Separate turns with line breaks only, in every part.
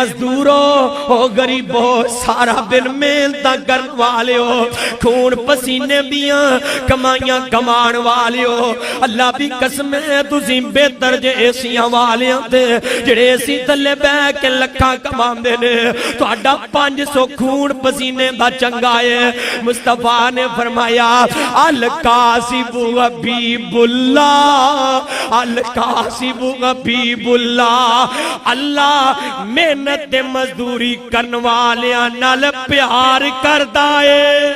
مزدورو غریبو سارا دن محنت کرن والیو خون پسینے دیاں کمائیاں کمان والیو اللہ بھی قسم ہے تسی بہتر جے ایسیاں والیاں تے جڑے ایسی تھلے بے کے لکھاں کمان دے نے تو اڈا 500 خون پسینے دا چنگا ہے مصطفیٰ نے فرمایا القاسب حبیب اللہ القاسب حبیب اللہ اللہ محنت مزدوری کرن والیاں نال پیار کردا ہے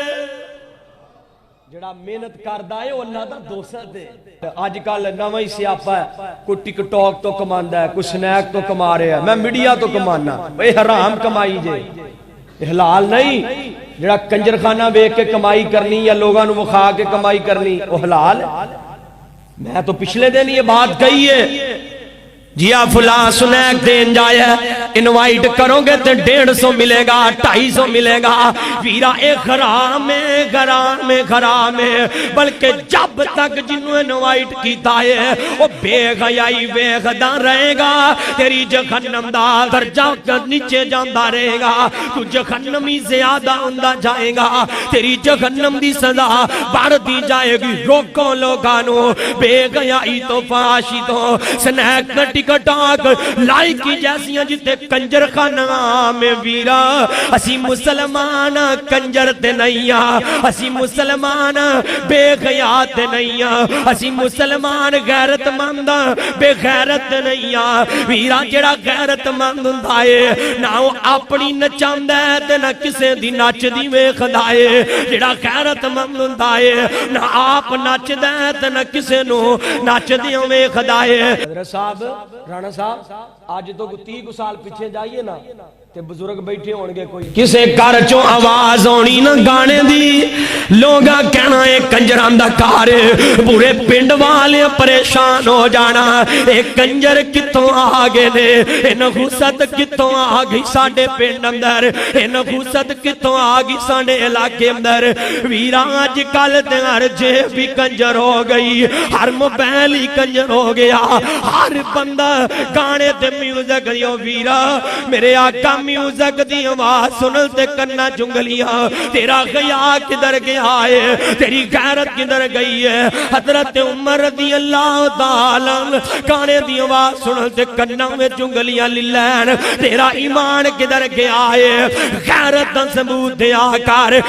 جڑا محنت کردا ہے وہ اللہ دا دوست ہے آج کل نواں ہی سیاپا ہے کوئی ٹک ٹاک تو کماندا ہے کوئی سنیک تو کما رہا ہے میں میڈیا تو کمانا اے حرام کمائی جے حلال نہیں جڑا کنجر خانہ بیک کے کمائی کرنی یا لوگاں نو وکھا کے کمائی کرنی وہ حلال ہے میں تو پچھلے دن یہ بات کہی ہے جی آپ فلاں سنیک دین جائے انوائٹ کرو گے تو 150 ملے گا 250 ملے گا ویرا ایک غرام ہے بلکہ جب تک جنہوں انوائٹ کیتا ہے وہ بے غیائی بے غدا رہے گا تیری جہنم دا درجہ نیچے جاندہ رہے گا تو جہنمی زیادہ ہوندہ جائے گا تیری جہنم دی سزا بڑھ دی جائے گی روکو لوگانو بے غیائی تو فاشی تو سنیک نٹی کٹاک لائکی جیسیاں جتے کنجر خانہ میں ویرا اسی مسلمان کنجر تے نئیاں اسی مسلمان بے غیات نئیاں اسی مسلمان غیرت مند بے غیرت نئیاں ویرا جڑا غیرت مند ہندائے نہ وہ اپنی نچاند ہے تے نہ کسے دی نچ دی وے خدائے جڑا غیرت مند ہندائے نہ آپ نچ دے تے نہ کسے نو نچ دی وے خدائے حضرت صاحب رانا صاحب آج تو 30 سال پیچھے جائیے نا تے بزرگ بیٹھے ہونگے کوئی کسے کار چوں آواز ہونی نا گانے دی لوگا کہنا ہے کنجران دا کار پورے پنڈ والے پریشان ہو جانا ایک کنجر کتوں آگے نے ان غصت کتوں آگی ساڑے پنڈ اندر ان غصت کتوں آگی ساڑے علاقے اندر ویران آج کل تے ہر جیب بھی کنجر ہو گئی ہر موبائل ہی کنجر ہو گیا ہر بندہ گانے تے میوزک دیو ویرا میرے آقا میوزک دی آواز سنل تے کرنا جنگلیاں تیرا غیا کدھر گیا ہے تیری غیرت کدھر گئی ہے حضرت عمر رضی اللہ تعالی گانے دی آواز سنل تے کرنا میں جنگلیاں للین تیرا ایمان کدھر گیا ہے غیرت ثبوت دیا کر